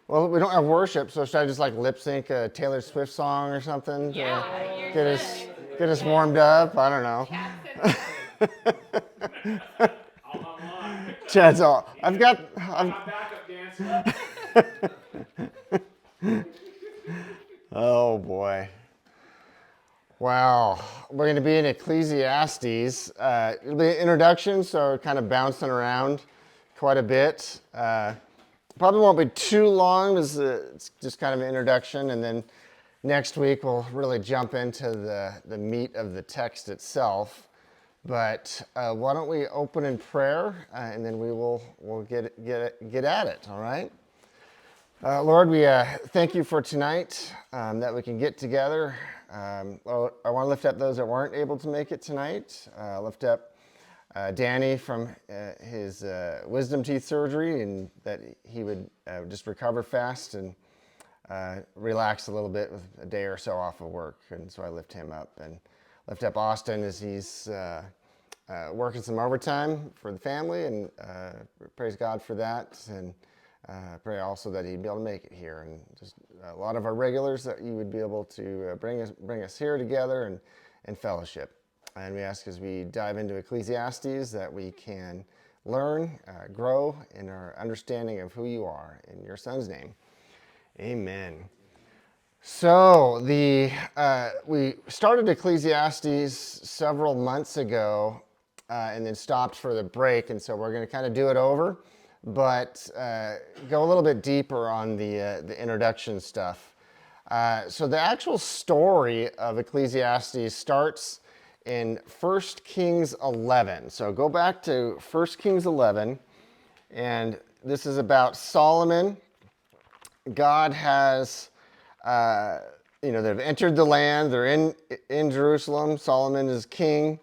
Well, we don't have worship, so should I just like lip sync a Taylor Swift song or something to get us warmed up? I don't know. I'll hum on. Chad's all. I've got. I'm a backup dancer. Oh boy. Wow. We're going to be in Ecclesiastes. It'll be an introduction, so kind of bouncing around quite a bit. Probably won't be too long, because it's just kind of an introduction, and then next week we'll really jump into the meat of the text itself. But why don't we open in prayer, and then we'll get at it. All right. Lord, we thank you for tonight, that we can get together. Lord, I want to lift up those that weren't able to make it tonight. Lift up Danny from his wisdom teeth surgery, and that he would just recover fast and relax a little bit with a day or so off of work. And so I lift him up, and lift up Austin as he's working some overtime for the family, and praise God for that. And pray also that he'd be able to make it here, and just a lot of our regulars, that you would be able to bring us here together and fellowship. And we ask, as we dive into Ecclesiastes, that we can learn, grow in our understanding of who you are. In your Son's name, amen. So we started Ecclesiastes several months ago, and then stopped for the break, and so we're going to kind of do it over, but go a little bit deeper on the introduction stuff. So the actual story of Ecclesiastes starts in 1 Kings 11. So go back to 1 Kings 11, and this is about Solomon. God has, they've entered the land. They're in Jerusalem. Solomon is king,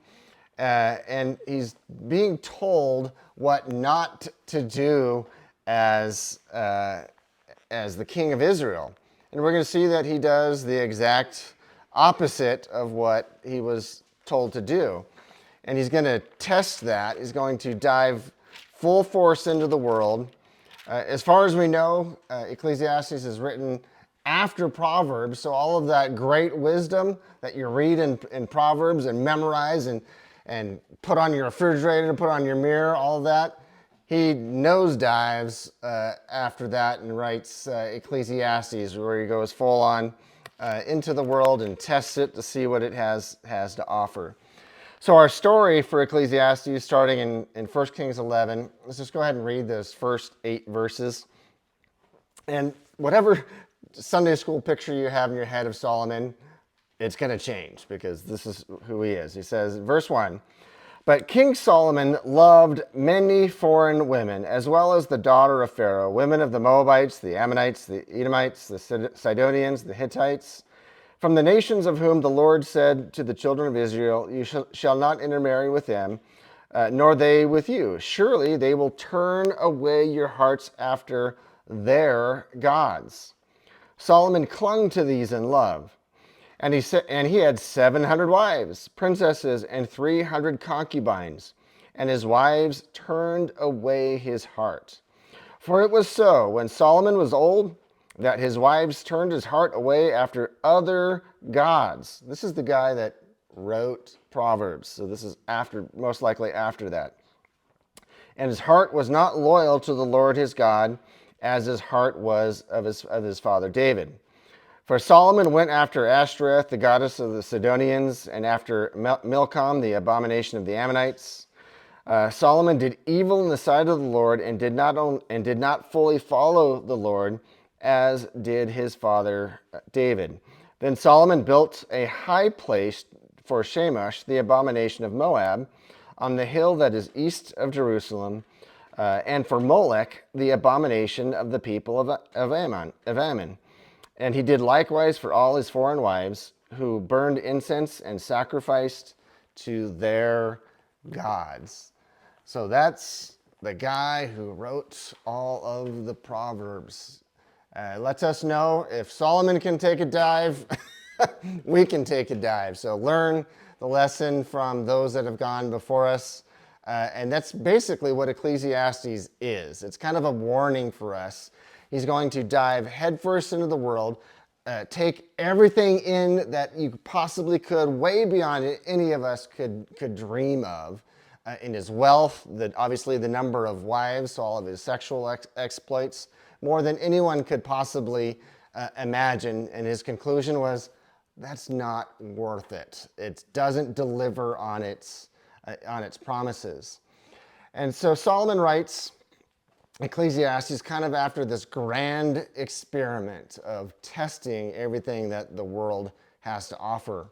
and he's being told what not to do as the king of Israel. And we're going to see that he does the exact opposite of what he was told to do. And he's going to test that. He's going to dive full force into the world. As far as we know, Ecclesiastes is written after Proverbs, so all of that great wisdom that you read in Proverbs and memorize and put on your refrigerator, put on your mirror, all of that, he nosedives after that and writes Ecclesiastes, where he goes full on into the world and tests it to see what it has to offer. So our story for Ecclesiastes, starting in 1 Kings 11, let's just go ahead and read those first 8 verses. And whatever Sunday school picture you have in your head of Solomon, it's going to change, because this is who he is. He says, verse 1, "But King Solomon loved many foreign women, as well as the daughter of Pharaoh, women of the Moabites, the Ammonites, the Edomites, the Sidonians, the Hittites, from the nations of whom the Lord said to the children of Israel, you shall not intermarry with them, nor they with you. Surely they will turn away your hearts after their gods." Solomon clung to these in love. And he had 700 wives, princesses, and 300 concubines, and his wives turned away his heart. For it was so, when Solomon was old, that his wives turned his heart away after other gods. This is the guy that wrote Proverbs, so this is most likely after that. And his heart was not loyal to the Lord his God, as his heart was of his father David. For Solomon went after Ashtoreth, the goddess of the Sidonians, and after Milcom, the abomination of the Ammonites. Solomon did evil in the sight of the Lord, and did not fully follow the Lord, as did his father David. Then Solomon built a high place for Shamash, the abomination of Moab, on the hill that is east of Jerusalem, and for Molech, the abomination of the people of Ammon. And he did likewise for all his foreign wives, who burned incense and sacrificed to their gods. So that's the guy who wrote all of the Proverbs. Lets us know if Solomon can take a dive, we can take a dive. So learn the lesson from those that have gone before us. And that's basically what Ecclesiastes is. It's kind of a warning for us. He's going to dive headfirst into the world, take everything in that you possibly could, way beyond any of us could dream of. In his wealth, obviously the number of wives, so all of his sexual exploits, more than anyone could possibly imagine. And his conclusion was, that's not worth it. It doesn't deliver on its promises. And so Solomon writes Ecclesiastes kind of after this grand experiment of testing everything that the world has to offer.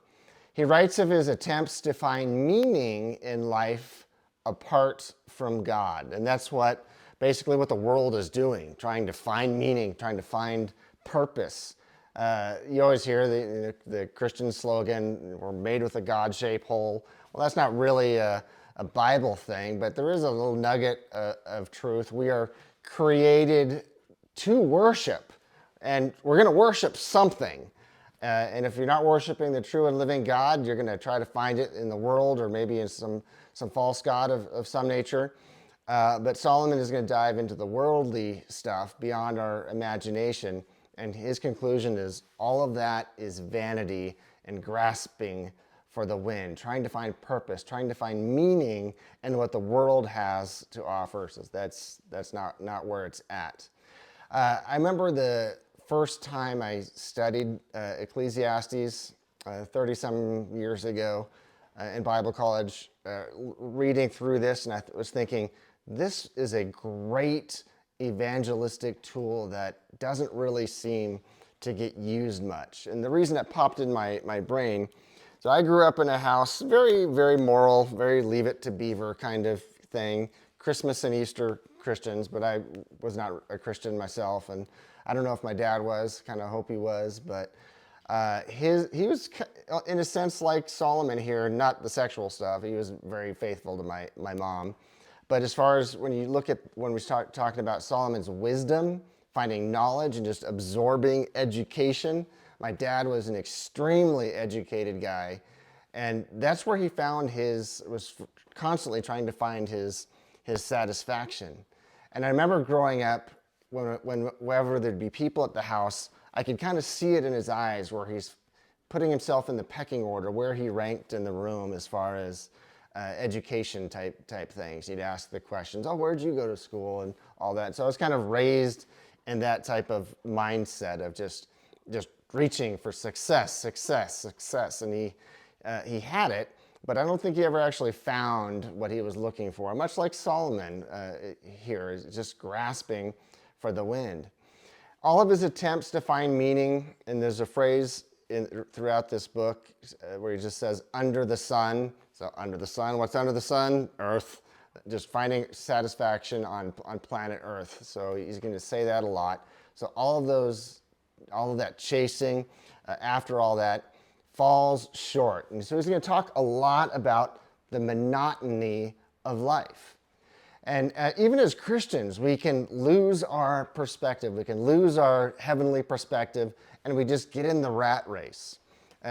He writes of his attempts to find meaning in life apart from God. And that's basically what the world is doing, trying to find meaning, trying to find purpose. You always hear the Christian slogan, we're made with a God-shaped hole. Well, that's not really a Bible thing, but there is a little nugget of truth. We are created to worship, and we're going to worship something. And if you're not worshiping the true and living God, you're going to try to find it in the world or maybe in some false god of some nature. But Solomon is going to dive into the worldly stuff beyond our imagination. And his conclusion is all of that is vanity and grasping for the wind, trying to find purpose, trying to find meaning in what the world has to offer. So that's not where it's at. I remember the first time I studied Ecclesiastes 30-some years ago in Bible college, reading through this, and I was thinking, this is a great evangelistic tool that doesn't really seem to get used much. And the reason that popped in my brain, so I grew up in a house, very, very moral, very leave it to beaver kind of thing, Christmas and Easter Christians, but I was not a Christian myself, and I don't know if my dad was, kind of hope he was, but he was in a sense like Solomon here, not the sexual stuff. He was very faithful to my mom. But as far as when we start talking about Solomon's wisdom, finding knowledge and just absorbing education, my dad was an extremely educated guy. And that's where he was constantly trying to find his satisfaction. And I remember growing up, whenever there'd be people at the house, I could kind of see it in his eyes where he's putting himself in the pecking order, where he ranked in the room as far as education type things. He'd ask the questions, oh, where'd you go to school and all that. So I was kind of raised in that type of mindset of just reaching for success. And he had it, but I don't think he ever actually found what he was looking for. Much like Solomon here, is just grasping for the wind. All of his attempts to find meaning, and there's a phrase throughout this book where he just says, under the sun. So under the sun, what's under the sun? Earth. Just finding satisfaction on planet Earth. So he's going to say that a lot. So all of that chasing after all that falls short. And so he's going to talk a lot about the monotony of life. And even as Christians, we can lose our perspective. We can lose our heavenly perspective, and we just get in the rat race.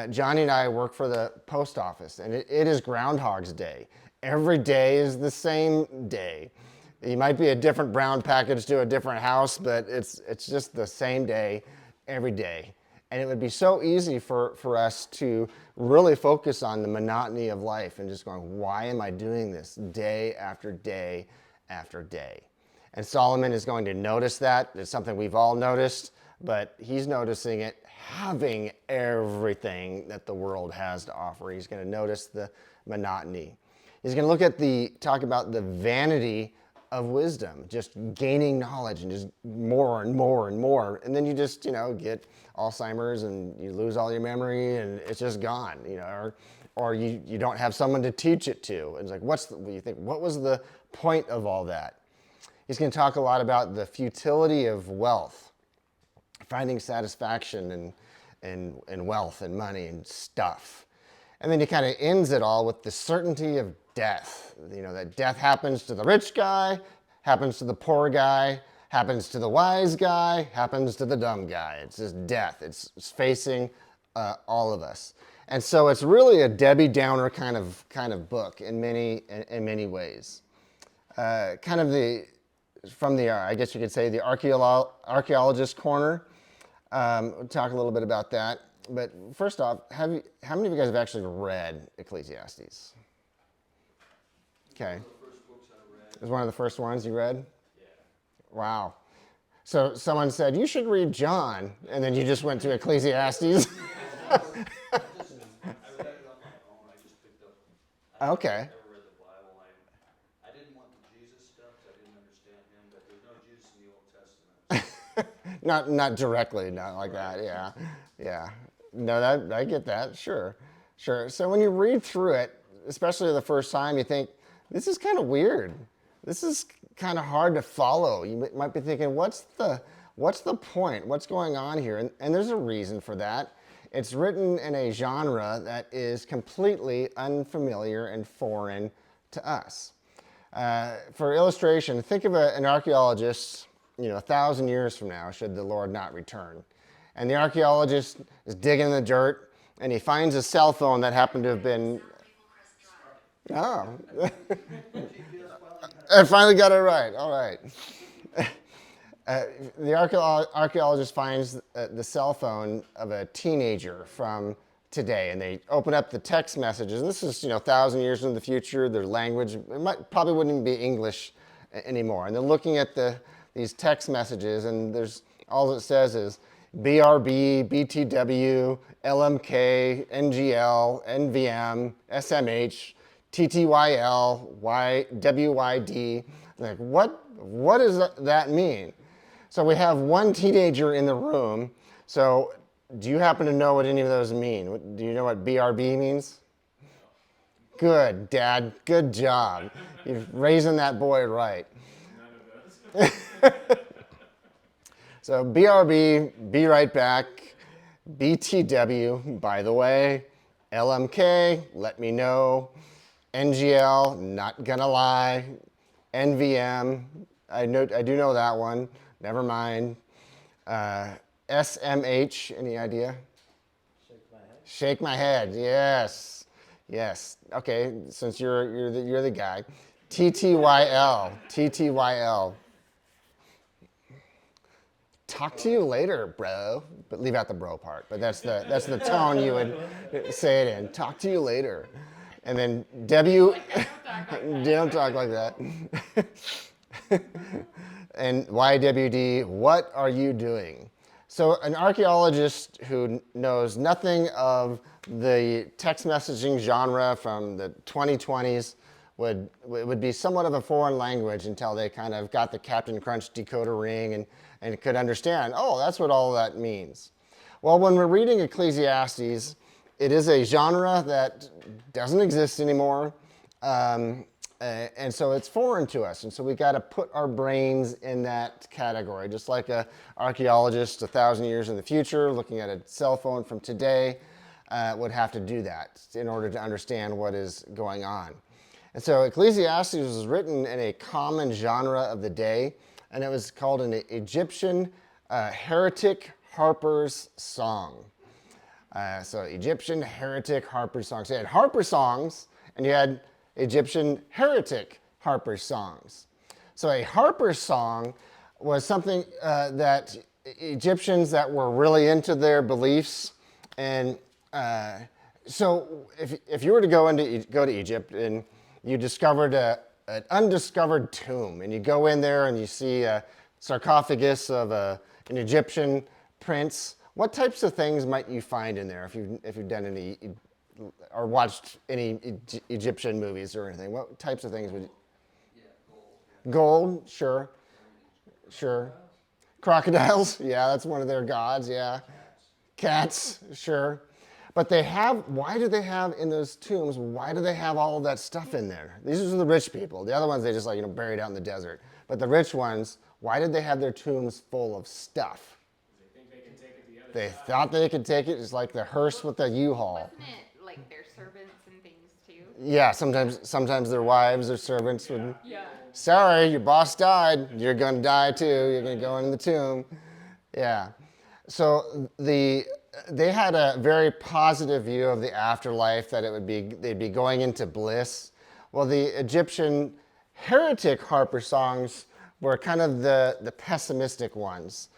Johnny and I work for the post office, and it is Groundhog's Day. Every day is the same day. You might be a different brown package to a different house, but it's just the same day every day. And it would be so easy for us to really focus on the monotony of life and just going, why am I doing this day after day after day? And Solomon is going to notice that. It's something we've all noticed, but he's noticing it having everything that the world has to offer. He's going to notice the monotony. He's going to talk about the vanity of wisdom, just gaining knowledge and just more and more and more. And then you just, get Alzheimer's and you lose all your memory and it's just gone, or you don't have someone to teach it to. And it's like, what was the point of all that? He's going to talk a lot about the futility of wealth, finding satisfaction in wealth and money and stuff. And then he kind of ends it all with the certainty of death. That death happens to the rich guy, happens to the poor guy, happens to the wise guy, happens to the dumb guy. It's just death. It's facing all of us. And so it's really a Debbie Downer kind of book in many ways. Kind of the from the, I guess you could say, the archaeologist corner. We'll talk a little bit about that. But first off, how many of you guys have actually read Ecclesiastes? Okay. It was one of the first ones you read? Yeah. Wow. So someone said, you should read John, and then you just went to Ecclesiastes? Okay. I never read the Bible. I didn't want the Jesus stuff. I didn't understand him, but there's no Jesus in the Old Testament. Not directly, not like that. Yeah, yeah. No, that I get that. Sure. So when you read through it, especially the first time, you think this is kind of weird. This is kind of hard to follow. You might be thinking, what's the point? What's going on here? And there's a reason for that. It's written in a genre that is completely unfamiliar and foreign to us. For illustration, think of an archaeologist, 1,000 years from now, should the Lord not return. And the archaeologist is digging in the dirt, and he finds a cell phone that happened to have been... Oh. I finally got it right. All right. The archaeologist finds the cell phone of a teenager from today, and they open up the text messages. And this is, 1,000 years into the future. Their language probably wouldn't even be English anymore. And they're looking at these text messages, and all it says is BRB, BTW, LMK, NGL, NVM, SMH, TTYL, WYD. Like, what does that mean? So we have one teenager in the room. So do you happen to know what any of those mean? Do you know what BRB means? Good, Dad. Good job. You're raising that boy right. None of those. So BRB, be right back. BTW, by the way. LMK, let me know. NGL, not gonna lie. NVM, I do know that one. Never mind. SMH, any idea? Shake my head. Shake my head. Yes. Okay, since you're the guy. TTYL. Talk to you later, bro. But leave out the bro part. But that's the tone you would say it in. Talk to you later. And then W. Don't talk like that. And YWD, what are you doing? So an archaeologist who knows nothing of the text messaging genre from the 2020s would be somewhat of a foreign language until they kind of got the Captain Crunch decoder ring and could understand, oh, that's what all that means. Well, when we're reading Ecclesiastes, it is a genre that doesn't exist anymore. And so it's foreign to us. And so we got to put our brains in that category, just like an archaeologist 1,000 years in the future looking at a cell phone from today would have to do that in order to understand what is going on. And so Ecclesiastes was written in a common genre of the day, and it was called an Egyptian heretic harper's song. So Egyptian heretic harper's songs. So you had harper songs, and you had Egyptian heretic harper songs. So a harper song was something that Egyptians that were really into their beliefs, and so if you were to go to Egypt and you discovered an undiscovered tomb, and you go in there and you see a sarcophagus of an Egyptian prince, what types of things might you find in there if you've done any or watched any Egyptian movies or anything? What types of things would you? Yeah, gold, sure. Crocodiles, yeah, that's one of their gods, yeah. Cats, sure. But why do they have in those tombs, why do they have all of that stuff in there? These are the rich people. The other ones, they just buried out in the desert. But the rich ones, why did they have their tombs full of stuff? They think they can take it the other They side. thought they could take it. It's like the hearse with the U-Haul. Wasn't it like their servants and things too? Yeah, sometimes their wives or servants would, Yeah. sorry, your boss died. You're going to die too. You're going to go in the tomb. Yeah. So they had a very positive view of the afterlife, that they'd be going into bliss. Well, the Egyptian heretic harper songs were kind of the pessimistic ones.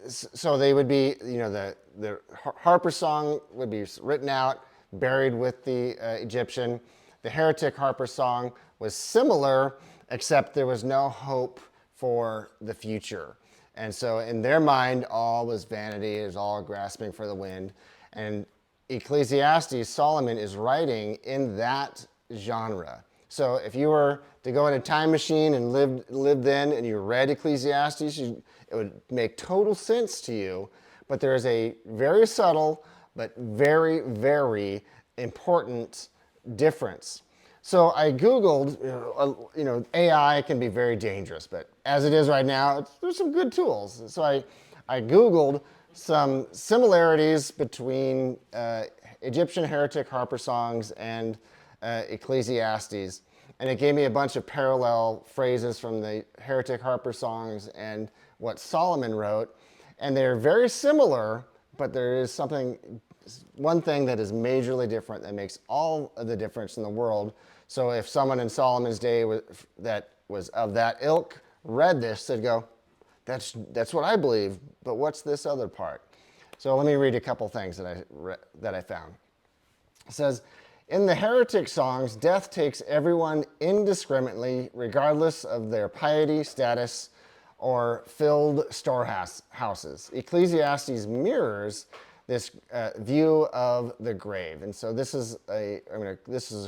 So they would be, the harper song would be written out, buried with the Egyptian. The heretic harper song was similar, except there was no hope for the future. And so in their mind, all was vanity, it was all grasping for the wind. And Ecclesiastes, Solomon is writing in that genre. So if you were to go in a time machine and live then, and you read Ecclesiastes, it would make total sense to you. But there is a very subtle, but very, very important difference. So I Googled, AI can be very dangerous, but as it is right now, there's some good tools. So I Googled some similarities between Egyptian heretic harper songs and Ecclesiastes. And it gave me a bunch of parallel phrases from the heretic harper songs and what Solomon wrote. And they're very similar, but there is one thing that is majorly different that makes all of the difference in the world. So if someone in Solomon's day that was of that ilk read this, they'd go, that's what I believe, but what's this other part? So let me read a couple things that I found. It says, in the heretic songs, death takes everyone indiscriminately, regardless of their piety, status, or filled storehouses. Ecclesiastes mirrors this view of the grave. And so this is a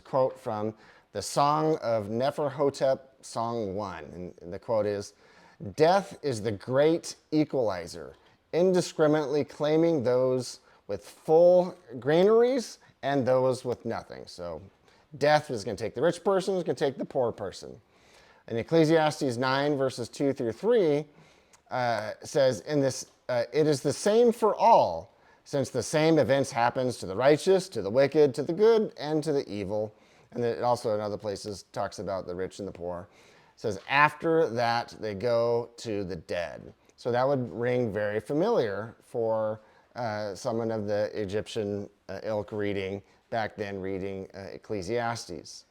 quote from the Song of Neferhotep, Song 1. And the quote is, death is the great equalizer, indiscriminately claiming those with full granaries and those with nothing. So death is going to take the rich person, is going to take the poor person. And Ecclesiastes 9, verses 2 through 3 says, it is the same for all, since the same events happens to the righteous, to the wicked, to the good, and to the evil. And it also in other places talks about the rich and the poor. It says, after that they go to the dead. So that would ring very familiar for someone of the Egyptian ilk back then reading Ecclesiastes.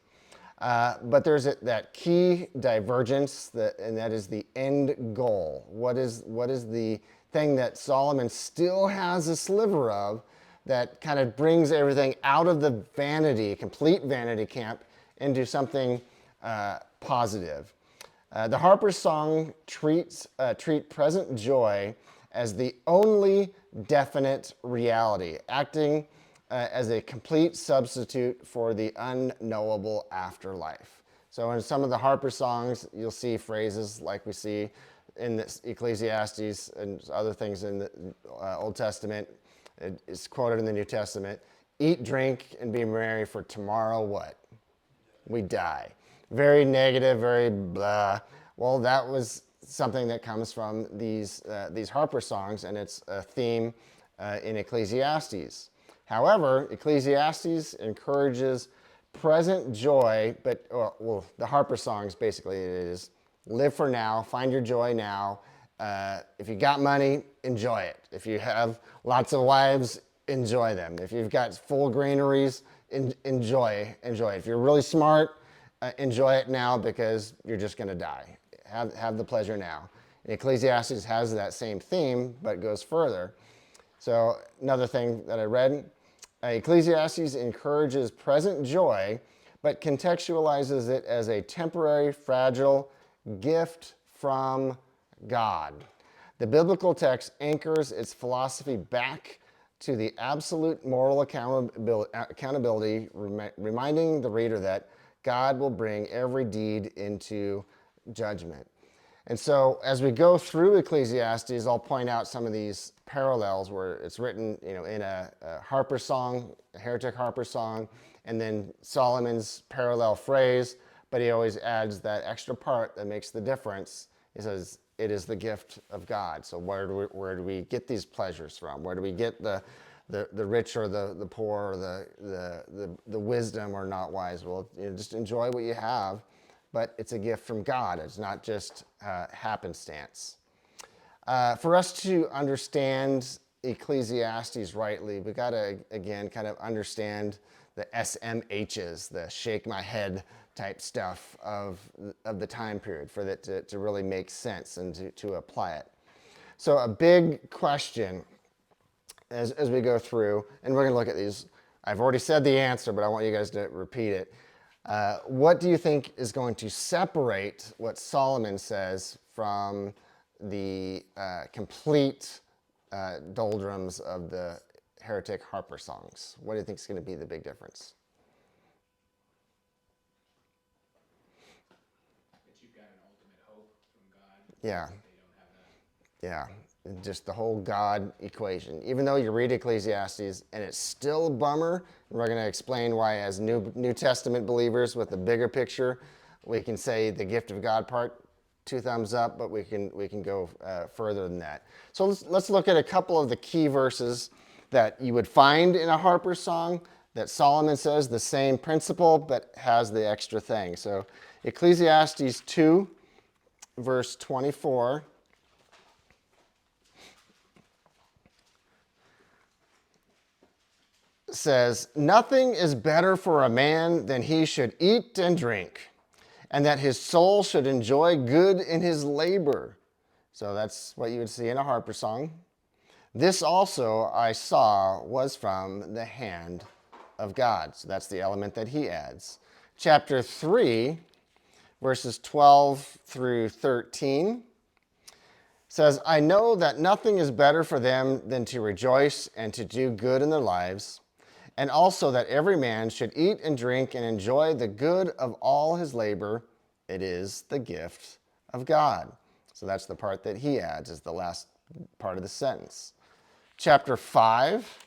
But there's that key divergence, and that is the end goal. What is the thing that Solomon still has a sliver of that kind of brings everything out of the complete vanity camp, into something positive? The harper's song treat present joy as the only definite reality, acting as a complete substitute for the unknowable afterlife. So in some of the harper songs, you'll see phrases like we see in this Ecclesiastes and other things in the Old Testament. It's quoted in the New Testament. Eat, drink, and be merry, for tomorrow what? We die. Very negative, very blah. Well, that was something that comes from these harper songs, and it's a theme in Ecclesiastes. However, Ecclesiastes encourages present joy, but the harper songs basically it is live for now, find your joy now. If you got money, enjoy it. If you have lots of wives, enjoy them. If you've got full granaries, enjoy it. If you're really smart, enjoy it now because you're just going to die. Have the pleasure now. And Ecclesiastes has that same theme, but goes further. So another thing that I read, Ecclesiastes encourages present joy, but contextualizes it as a temporary, fragile gift from God. The biblical text anchors its philosophy back to the absolute moral accountability, reminding the reader that God will bring every deed into judgment. And so as we go through Ecclesiastes, I'll point out some of these parallels where it's written in a harper song, a heretic harper song, and then Solomon's parallel phrase, but he always adds that extra part that makes the difference. He says, it is the gift of God. So where do we get these pleasures from? Where do we get the rich or the poor or the wisdom or not wise? Well, just enjoy what you have, but it's a gift from God. It's not just happenstance. For us to understand Ecclesiastes rightly, we got to, again, kind of understand the SMHs, the shake my head type stuff of the time period for that to really make sense and to apply it. So a big question as we go through, and we're going to look at these. I've already said the answer, but I want you guys to repeat it. What do you think is going to separate what Solomon says from the complete doldrums of the heretic harper songs? What do you think is going to be the big difference? That you've got an ultimate hope from God. Yeah. They don't have that. Yeah, just the whole God equation. Even though you read Ecclesiastes and it's still a bummer, and we're going to explain why as New Testament believers with the bigger picture, we can say the gift of God part, 2 thumbs up, but we can go further than that. So let's look at a couple of the key verses that you would find in a harper song that Solomon says the same principle but has the extra thing. So Ecclesiastes 2, verse 24. Says, "Nothing is better for a man than he should eat and drink, and that his soul should enjoy good in his labor." So that's what you would see in a harper song. "This also I saw was from the hand of God." So that's the element that he adds. Chapter 3, verses 12 through 13 says, "I know that nothing is better for them than to rejoice and to do good in their lives, and also that every man should eat and drink and enjoy the good of all his labor. It is the gift of God." So that's the part that he adds as the last part of the sentence. Chapter 5,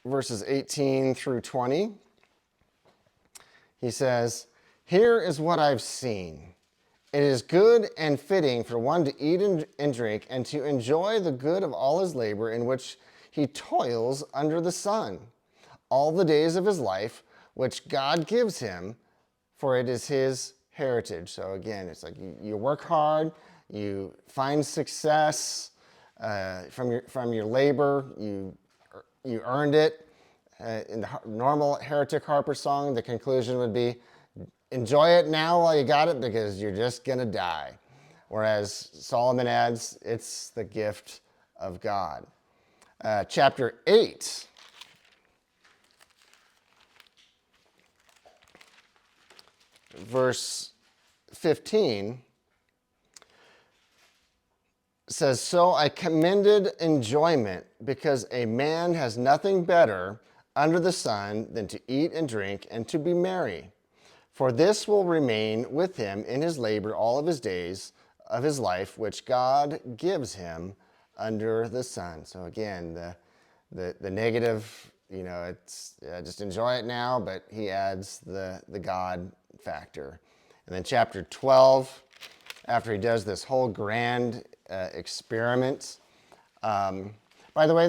verses 18 through 20, he says, "Here is what I've seen. It is good and fitting for one to eat and drink and to enjoy the good of all his labor in which he toils under the sun, all the days of his life, which God gives him, for it is his heritage." So again, it's like you work hard, you find success from your labor, you earned it. In the normal heretic harper song, the conclusion would be, enjoy it now while you got it because you're just going to die. Whereas Solomon adds, it's the gift of God. Chapter 8, verse 15 says, "So I commended enjoyment because a man has nothing better under the sun than to eat and drink and to be merry. For this will remain with him in his labor all of his days of his life, which God gives him under the sun." So again, the negative, it's just enjoy it now, but he adds the God factor. And then chapter 12, after he does this whole grand experiment. By the way,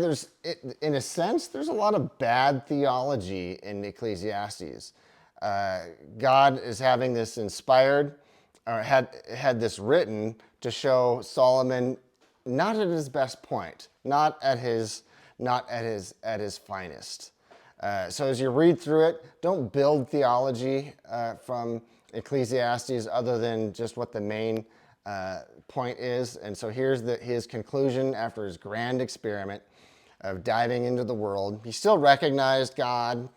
in a sense, there's a lot of bad theology in Ecclesiastes. God is having this inspired, or had this written to show Solomon not at his best point, not at his finest. So as you read through it, don't build theology from Ecclesiastes other than just what the main point is. And so here's his conclusion after his grand experiment of diving into the world. He still recognized God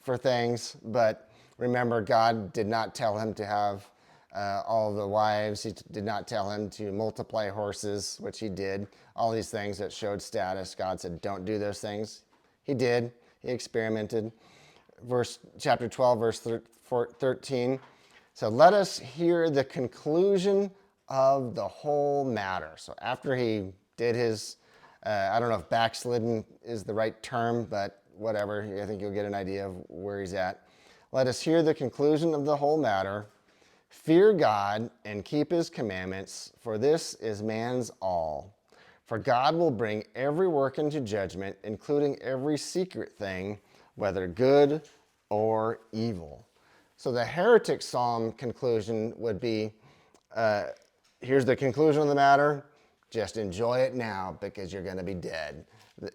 for things, but remember, God did not tell him to have all the wives. He did not tell him to multiply horses, which he did. All these things that showed status. God said, don't do those things. He did. He experimented. Chapter 12, verse 13. So let us hear the conclusion of the whole matter. So after he did his, I don't know if backslidden is the right term, but whatever. I think you'll get an idea of where he's at. Let us hear the conclusion of the whole matter. Fear God and keep his commandments, for this is man's all. For God will bring every work into judgment, including every secret thing, whether good or evil. So the heretic psalm conclusion would be, here's the conclusion of the matter, just enjoy it now because you're going to be dead.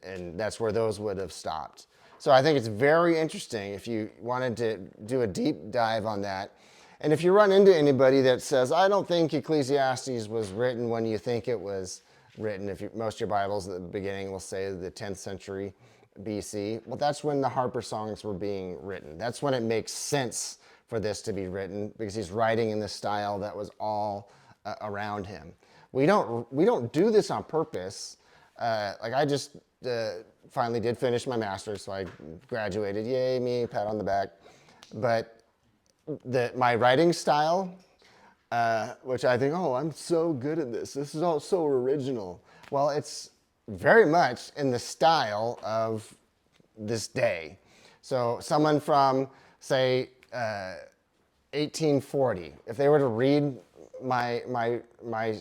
And that's where those would have stopped. So I think it's very interesting if you wanted to do a deep dive on that. And if you run into anybody that says, I don't think Ecclesiastes was written when you think it was written, most of your Bibles at the beginning will say the 10th century BC, well, that's when the Harper songs were being written. That's when it makes sense for this to be written, because he's writing in the style that was all around him. We don't do this on purpose. Like I just finally did finish my master's, so I graduated. Yay, me, pat on the back. But my writing style, which I think, oh, I'm so good at this. This is all so original. Well, it's very much in the style of this day. So someone from, say, 1840, if they were to read my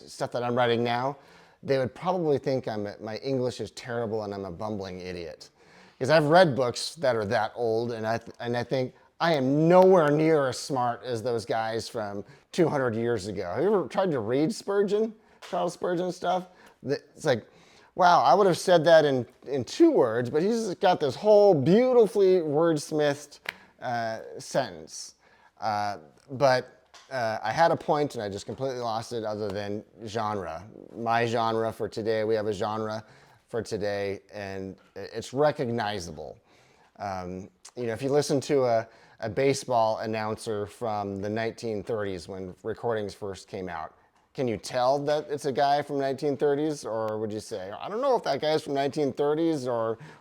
stuff that I'm writing now, they would probably think my English is terrible and I'm a bumbling idiot. Because I've read books that are that old, and I think I am nowhere near as smart as those guys from 200 years ago. Have you ever tried to read Spurgeon, Charles Spurgeon stuff? It's like, wow, I would have said that in 2 words, but he's got this whole beautifully wordsmithed sentence. But I had a point and I just completely lost it, other than genre. My genre for today, we have a genre for today, and it's recognizable. If you listen to a baseball announcer from the 1930s when recordings first came out, can you tell that it's a guy from 1930s, or would you say, I don't know if that guy's from 1930s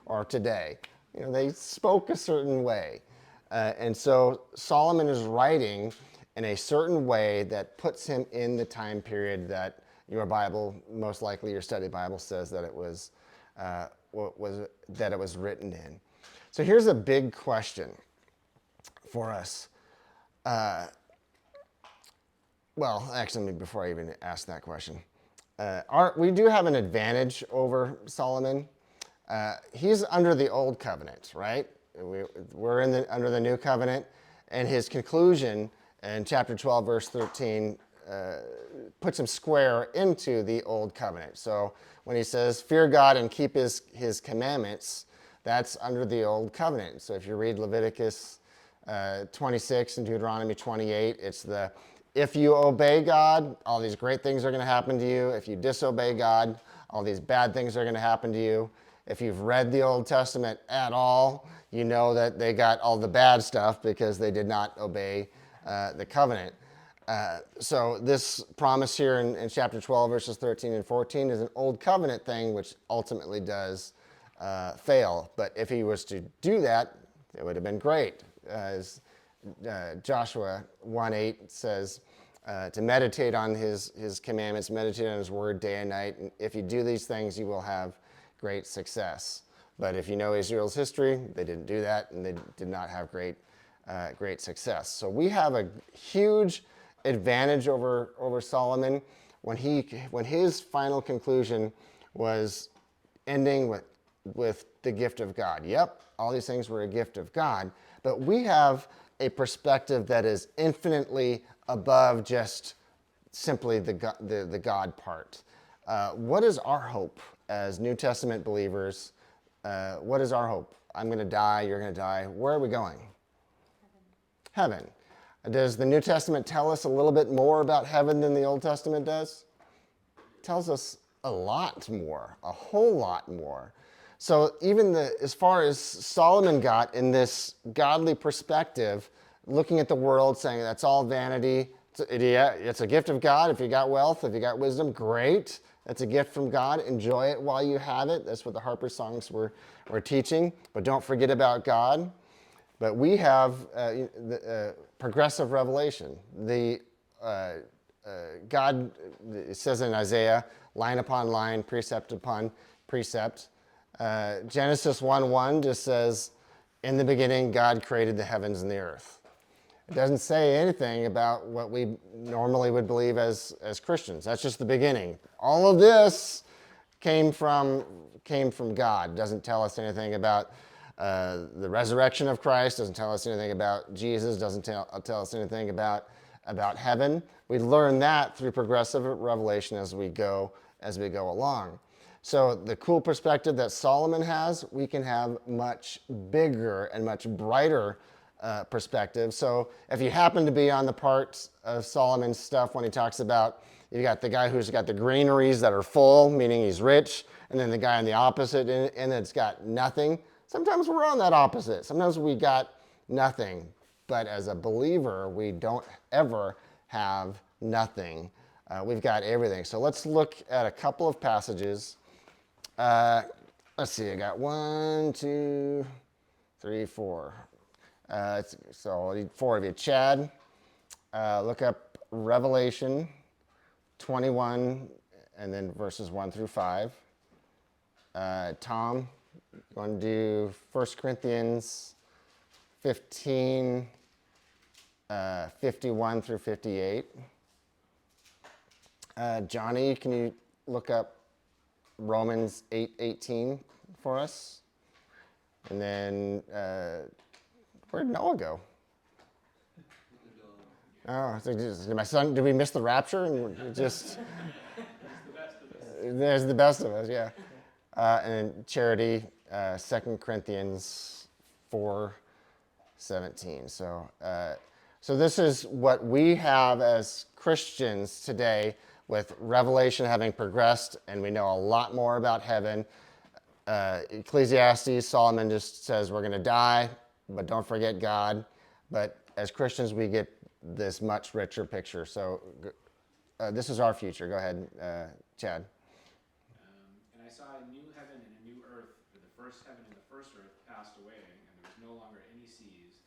or today? They spoke a certain way. And so Solomon is writing in a certain way that puts him in the time period that your Bible, most likely your study Bible, says that it was written in. So here's a big question for us. Well, actually, before I even ask that question, we do have an advantage over Solomon. He's under the old covenant, right? We're under the new covenant, and his conclusion in chapter 12, verse 13, puts him square into the old covenant. So when he says, fear God and keep his commandments, that's under the old covenant. So if you read Leviticus 26 and Deuteronomy 28, it's if you obey God, all these great things are going to happen to you. If you disobey God, all these bad things are going to happen to you. If you've read the Old Testament at all, you know that they got all the bad stuff because they did not obey the covenant. So this promise here in chapter 12, verses 13 and 14 is an old covenant thing, which ultimately does fail. But if he was to do that, it would have been great. As Joshua 1:8 says, to meditate on his commandments, meditate on his word day and night. And if you do these things, you will have great success. But if you know Israel's history, they didn't do that, and they did not have great success. So we have a huge advantage over Solomon when his final conclusion was ending with the gift of God. Yep, all these things were a gift of God, but we have a perspective that is infinitely above just simply the God part. What is our hope as New Testament believers? What is our hope? I'm going to die, you're going to die. Where are we going? Heaven. Does the New Testament tell us a little bit more about heaven than the Old Testament does? It tells us a lot more, a whole lot more. So even as far as Solomon got in this godly perspective, looking at the world, saying that's all vanity, it's a gift of God. If you got wealth, if you got wisdom, great. That's a gift from God. Enjoy it while you have it. That's what the Harper songs were teaching. But don't forget about God. But we have progressive revelation. God, it says in Isaiah, line upon line, precept upon precept. Genesis 1:1 just says, in the beginning, God created the heavens and the earth. It doesn't say anything about what we normally would believe as Christians. That's just the beginning. All of this came from God. It doesn't tell us anything about the resurrection of Christ, doesn't tell us anything about Jesus, doesn't tell us anything about heaven. We learn that through progressive revelation as we go along. So the cool perspective that Solomon has, we can have much bigger and much brighter perspective. So if you happen to be on the part of Solomon's stuff when he talks about, you got the guy who's got the granaries that are full, meaning he's rich, and then the guy on the opposite end that's got nothing. Sometimes we're on that opposite. Sometimes we got nothing. But as a believer, we don't ever have nothing. We've got everything. So let's look at a couple of passages. Let's see, I got 1, 2, 3, 4. So I need 4 of you. Chad, look up Revelation 21 and then verses 1 through 5. Tom, you want to do 1 Corinthians 15, 51 through 58. Johnny, can you look up Romans 8:18 for us? And then, where'd Noah go? Oh, my son, did we miss the rapture? And just, there's the best of us, yeah. And then Charity, 2 Corinthians 4:17. So this is what we have as Christians today, with Revelation having progressed, and we know a lot more about heaven. Ecclesiastes, Solomon just says we're going to die, but don't forget God. But as Christians, we get this much richer picture. So this is our future. Go ahead, Chad. And I saw a new heaven and a new earth, for the first heaven and the first earth passed away, and there was no longer any seas.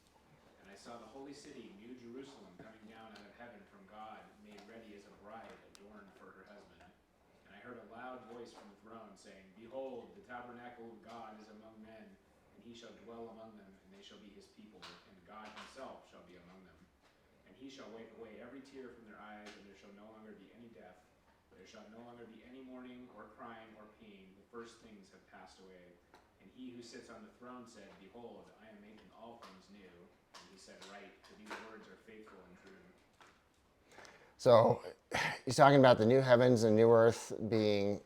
And I saw the holy city, New Jerusalem, coming down out of heaven from God, made ready as a bride adorned for her husband. And I heard a loud voice from the throne saying, Behold, the tabernacle of God is among men, and he shall dwell among them, and they shall be his people, and God himself shall be among them. And he shall wipe away every tear from their eyes, and there shall no longer be any death. There shall no longer be any mourning or crying or pain. The first things have passed away. And he who sits on the throne said, Behold, I am making all things new. And he said, Write, for these words are faithful and true. So he's talking about the new heavens and new earth being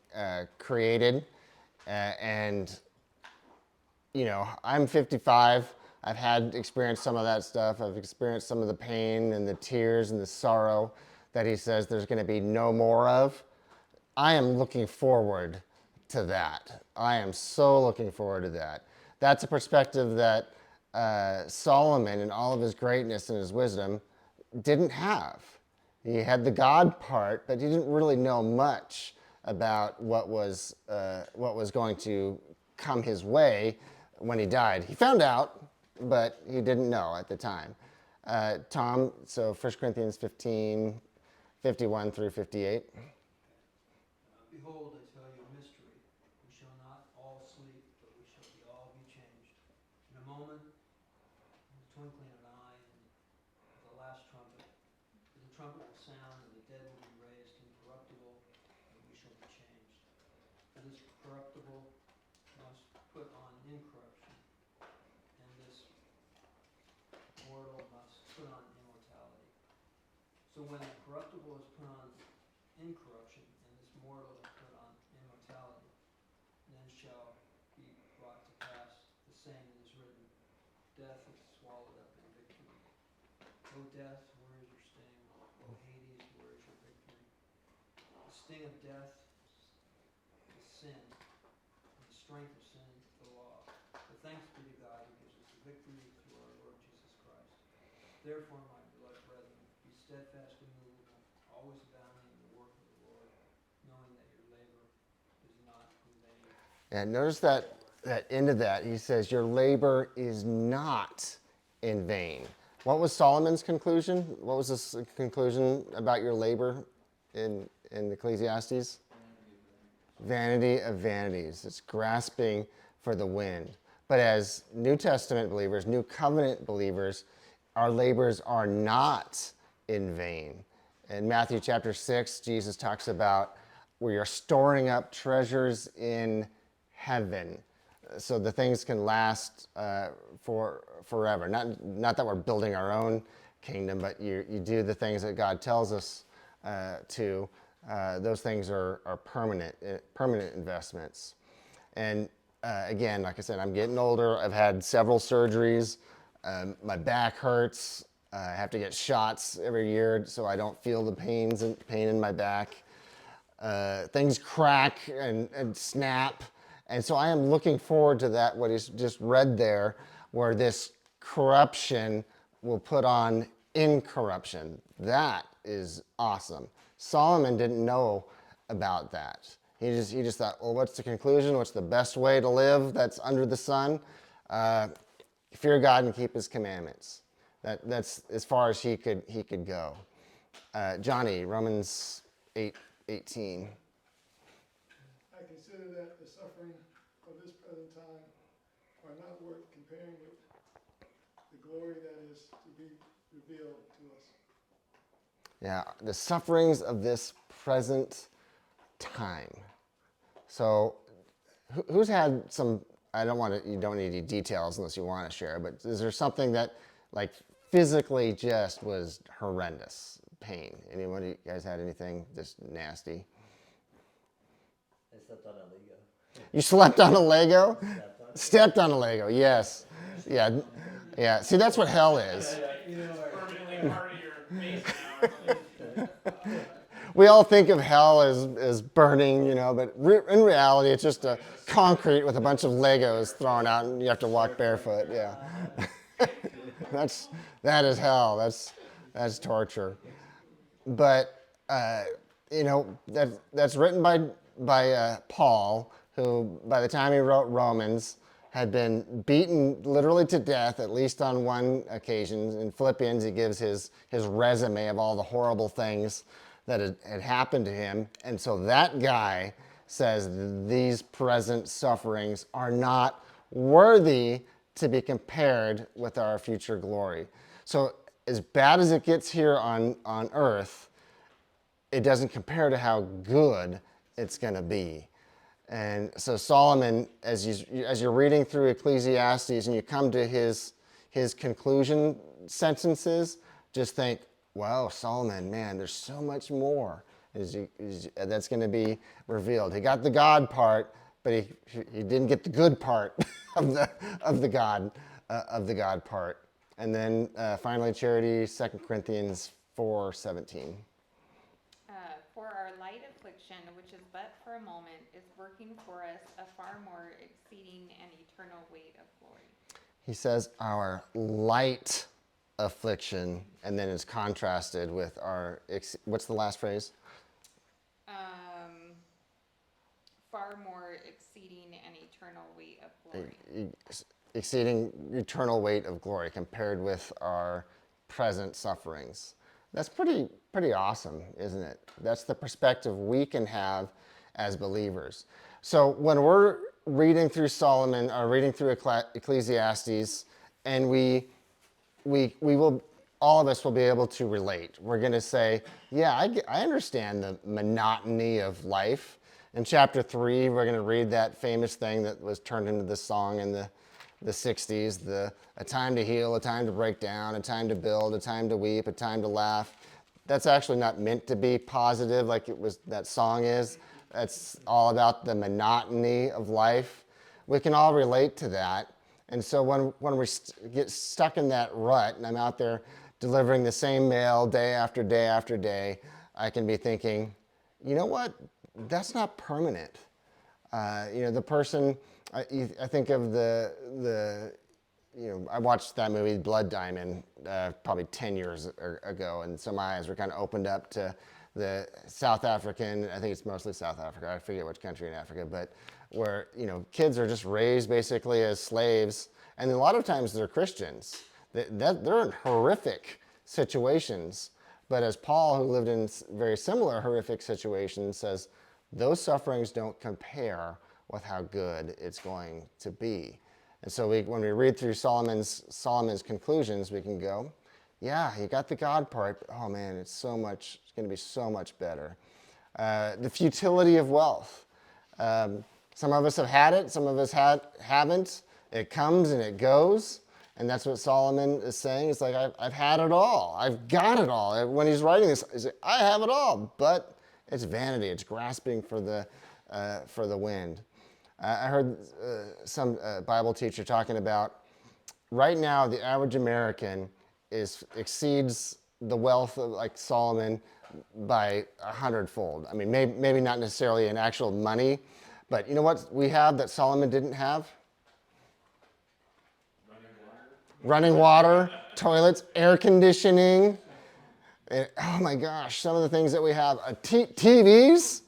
created. And, you know, I'm 55. I've had experienced some of that stuff. I've experienced some of the pain and the tears and the sorrow that he says there's going to be no more of. I am looking forward to that. I am so looking forward to that. That's a perspective that Solomon, in all of his greatness and his wisdom, didn't have. He had the God part, but he didn't really know much about what was going to come his way when he died. He found out, but he didn't know at the time. Tom, so 1 Corinthians 15, 51 through 58. Behold, I tell you a mystery. We shall not all sleep, but we shall all be changed. In a moment, in the twinkling of an eye, and at the last trumpet. For the trumpet will sound, and the dead will be raised incorruptible, and we shall be changed. For this corruptible must put on incorruption, and this mortal must put on immortality. So when the corruptible is put on incorruption, and this mortal is put on immortality, then shall be brought to pass the same that is written, Death is swallowed up in victory. O death, where is your sting? O Hades, where is your victory? The sting of death is sin, and the strength of sin, the law. But thanks be to God who gives us the victory through our Lord Jesus Christ. Therefore, my beloved brethren, be steadfast and immovable, always abounding in the work of the Lord, knowing that your labor is not in vain. And notice that end of that, he says, your labor is not in vain. What was Solomon's conclusion? What was this conclusion about your labor in Ecclesiastes? Vanity of vanities. It's grasping for the wind. But as New Testament believers, New Covenant believers, our labors are not in vain. In Matthew chapter 6, Jesus talks about we are storing up treasures in heaven, so the things can last for forever. Not that we're building our own kingdom, but you do the things that God tells us to, Those things are permanent investments. And again, like I said, I'm getting older. I've had several surgeries. My back hurts. I have to get shots every year so I don't feel the pain in my back. Things crack and snap. And so I am looking forward to that, what he's just read there, where this corruption will put on incorruption. That is awesome. Solomon didn't know about that. He just thought, well, what's the conclusion? What's the best way to live that's under the sun? Fear God and keep his commandments. That's as far as he could go. Johnny, Romans 8:18. I consider that the suffering of this present time are not worth comparing with the glory that is to be revealed to us. Yeah, the sufferings of this present time. So, who's had some? I don't want to. You don't need any details unless you want to share. But is there something that, like, physically just was horrendous pain? Anyone? You guys had anything just nasty? I slept on a Lego. You slept on a Lego? Stepped on a Lego. Yes. Yeah. Yeah. See, that's what hell is. Permanently part of your base now. We all think of hell as burning, but in reality, it's just a concrete with a bunch of Legos thrown out, and you have to walk barefoot. Yeah, that is hell. That's torture. But that's written by Paul, who by the time he wrote Romans had been beaten literally to death, at least on one occasion. In Philippians, he gives his resume of all the horrible things that had happened to him. And so that guy says these present sufferings are not worthy to be compared with our future glory. So as bad as it gets here on earth, it doesn't compare to how good it's going to be. And so Solomon, as you're reading through Ecclesiastes and you come to his conclusion sentences, just think, wow, Solomon, man, there's so much more that's going to be revealed. He got the God part, but he didn't get the good part of the God part. And then finally, Charity, 2 Corinthians 4:17. For our light affliction, which is but for a moment, is working for us a far more exceeding and eternal weight of glory. He says our light affliction, and then it's contrasted with our, what's the last phrase? Far more exceeding an eternal weight of glory. Exceeding eternal weight of glory compared with our present sufferings. That's pretty awesome, isn't it? That's the perspective we can have as believers. So when we're reading through Solomon or reading through Ecclesiastes, and we will, all of us will be able to relate. We're going to say, yeah, I understand the monotony of life. In chapter 3, we're going to read that famous thing that was turned into the song in the 60s, a time to heal, a time to break down, a time to build, a time to weep, a time to laugh. That's actually not meant to be positive like that song is. That's all about the monotony of life. We can all relate to that. And so when we get stuck in that rut, and I'm out there delivering the same mail day after day after day, I can be thinking, you know what? That's not permanent. The person, I think of I watched that movie Blood Diamond probably 10 years ago, and so my eyes were kind of opened up to the South African, I think it's mostly South Africa, I forget which country in Africa, but where, kids are just raised basically as slaves, and a lot of times they're Christians. They're in horrific situations, but as Paul, who lived in very similar horrific situations, says, those sufferings don't compare with how good it's going to be. And so when we read through Solomon's conclusions, we can go, yeah, you got the God part, but oh man, it's going to be so much better. The futility of wealth. Some of us have had it, some of us haven't. It comes and it goes, and that's what Solomon is saying. It's like, I've had it all. I've got it all. When he's writing this, he's like, I have it all, but It's vanity. It's grasping for the wind. I heard some Bible teacher talking about right now the average American exceeds the wealth of like Solomon by 100-fold. I mean, maybe not necessarily in actual money, but you know what we have that Solomon didn't have? Running water, toilets, air conditioning. And, oh my gosh, some of the things that we have. TVs,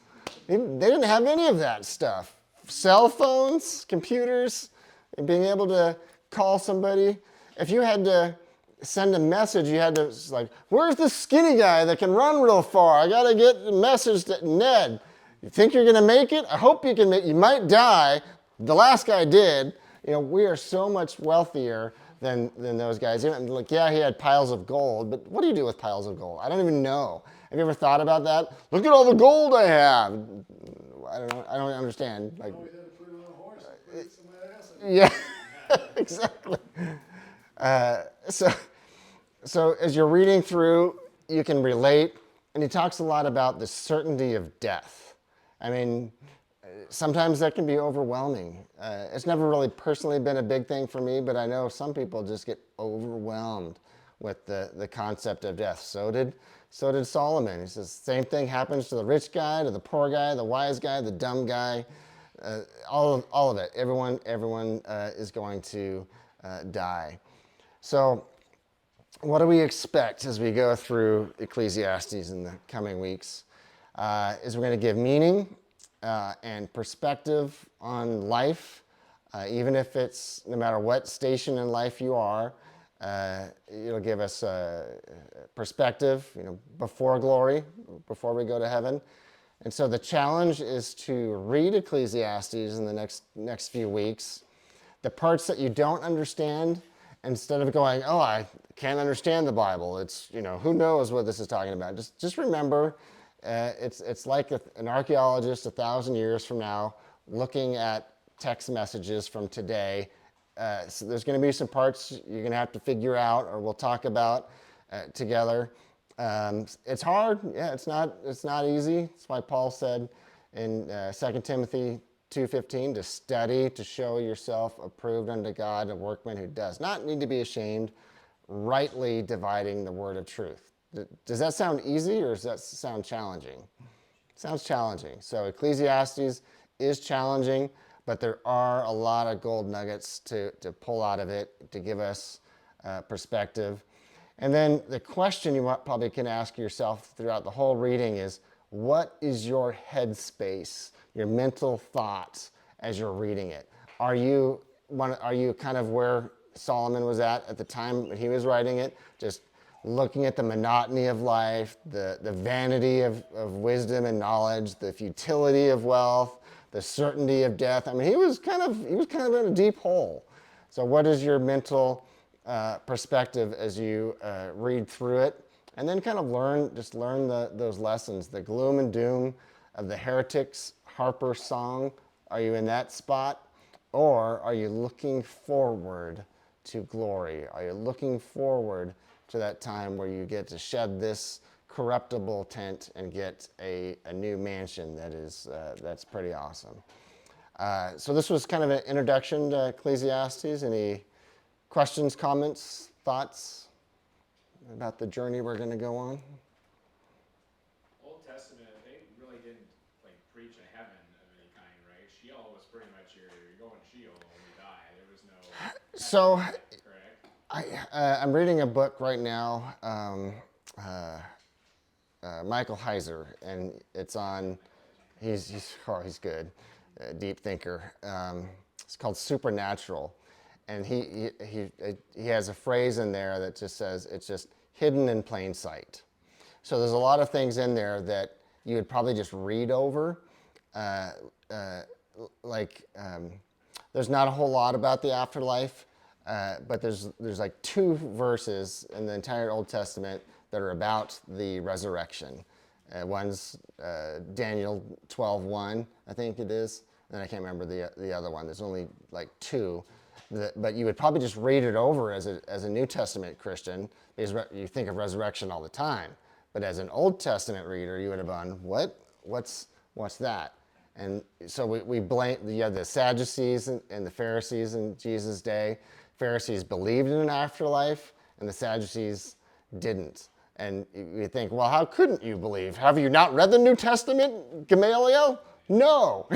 they didn't have any of that stuff. Cell phones, computers, and being able to call somebody. If you had to send a message, you had to, like, where's the skinny guy that can run real far? I got to get a message to Ned. You think you're going to make it? I hope you can make it. You might die. The last guy did. You know, we are so much wealthier than those guys. Even, like, yeah, he had piles of gold, but what do you do with piles of gold? I don't even know. Have you ever thought about that? Look at all the gold I have. I don't know. I don't understand. Like, always had to put it on a horse and put it somewhere else. yeah, exactly. So as you're reading through, you can relate, and he talks a lot about the certainty of death. I mean, sometimes that can be overwhelming. It's never really personally been a big thing for me, but I know some people just get overwhelmed with the concept of death. So did Solomon. He says, same thing happens to the rich guy, to the poor guy, the wise guy, the dumb guy, all of it. Everyone is going to die. So what do we expect as we go through Ecclesiastes in the coming weeks? Is we're going to give meaning and perspective on life, even if it's no matter what station in life you are. It'll give us perspective, before glory, before we go to heaven. And so the challenge is to read Ecclesiastes in the next few weeks. The parts that you don't understand, instead of going, oh, I can't understand the Bible. It's, who knows what this is talking about. Just remember, it's like an archaeologist 1,000 years from now looking at text messages from today. So there's going to be some parts you're going to have to figure out, or we'll talk about together. It's hard. Yeah, it's not easy. That's why Paul said in 2 Timothy 2:15 to study to show yourself approved unto God, a workman who does not need to be ashamed, rightly dividing the word of truth. Does that sound easy, or does that sound challenging? It sounds challenging. So Ecclesiastes is challenging, but there are a lot of gold nuggets to pull out of it to give us perspective. And then the question you probably can ask yourself throughout the whole reading is, what is your headspace, your mental thoughts as you're reading it? Are you kind of where Solomon was at the time that he was writing it, just looking at the monotony of life, the vanity of wisdom and knowledge, the futility of wealth, the certainty of death? I mean, he was kind of in a deep hole. So what is your mental perspective as you read through it? And then kind of learn those lessons, the gloom and doom of the heretic's harper song. Are you in that spot? Or are you looking forward to glory? Are you looking forward to that time where you get to shed this corruptible tent and get a new mansion that's pretty awesome? So this was kind of an introduction to Ecclesiastes. Any questions, comments, thoughts about the journey we're going to go on? Old Testament, they really didn't preach a heaven of any kind, right? Sheol was pretty much you're going to Sheol when you die. There was no So correct? I'm reading a book right now, Michael Heiser, and it's on. He's good, deep thinker. It's called Supernatural, and he has a phrase in there that just says it's just hidden in plain sight. So there's a lot of things in there that you would probably just read over. There's not a whole lot about the afterlife, but there's like 2 verses in the entire Old Testament that are about the resurrection. One's Daniel 12:1, I think it is, and I can't remember the other one. There's only like 2, but you would probably just read it over as a New Testament Christian, because you think of resurrection all the time. But as an Old Testament reader, you would have gone, what what's that? And so we blame, you have the Sadducees and the Pharisees in Jesus' day. Pharisees believed in an afterlife, and the Sadducees didn't. And you think, well, how couldn't you believe? Have you not read the New Testament, Gamaliel? No,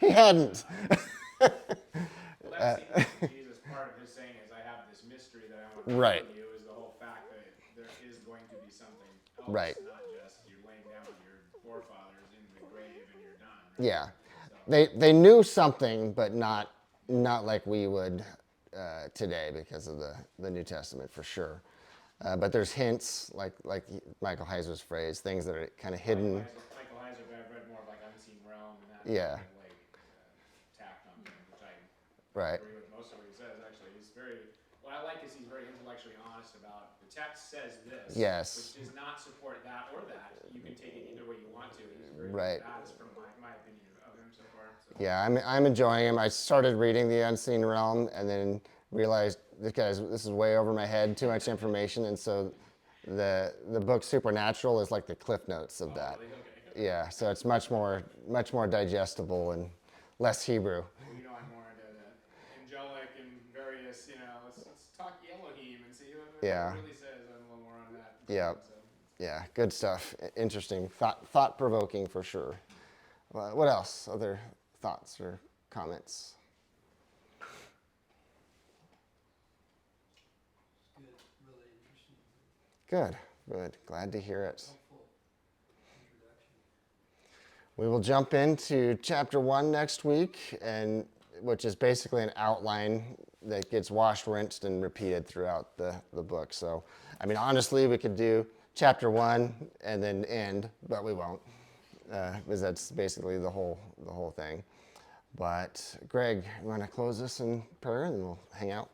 he hadn't. Well, that seems like Jesus, part of his saying is, I have this mystery that I want to Right. tell you, is the whole fact that there is going to be something else, Right. not just you're laying down with your forefathers in the grave and you're done. Right? Yeah, So, they knew something, but not like we would today because of the New Testament for sure. But there's hints, like Michael Heiser's phrase, things that are kind of hidden. Michael Heiser, but I've read more of like Unseen Realm and that Yeah. kind of like tacked on things, which I Right. agree with most of what he says. Actually, he's very. What I like is he's very intellectually honest about the text says this, Yes. which does not support that or that. You can take it either way you want to. He's very Right. That's from my opinion of him so far. So. Yeah, I'm enjoying him. I started reading The Unseen Realm and then realized this is way over my head, too much information, and so the book Supernatural is like the cliff notes of that. Really? Okay. Yeah, so it's much more digestible and less Hebrew. Well, you know, I'm more into the angelic and various. You know, let's talk Elohim and see what Yeah. it really says. I'm a little more on that. Yeah. So. Yeah, good stuff. Interesting, thought-provoking for sure. What else? Other thoughts or comments? It's good, really interesting, Good. Glad to hear it. helpful introduction. We will jump into chapter 1 next week, and which is basically an outline that gets washed, rinsed, and repeated throughout the book. So, I mean, honestly, we could do chapter 1 and then end, but we won't, because that's basically the whole thing. But Greg, you want to close this in prayer, and then we'll hang out?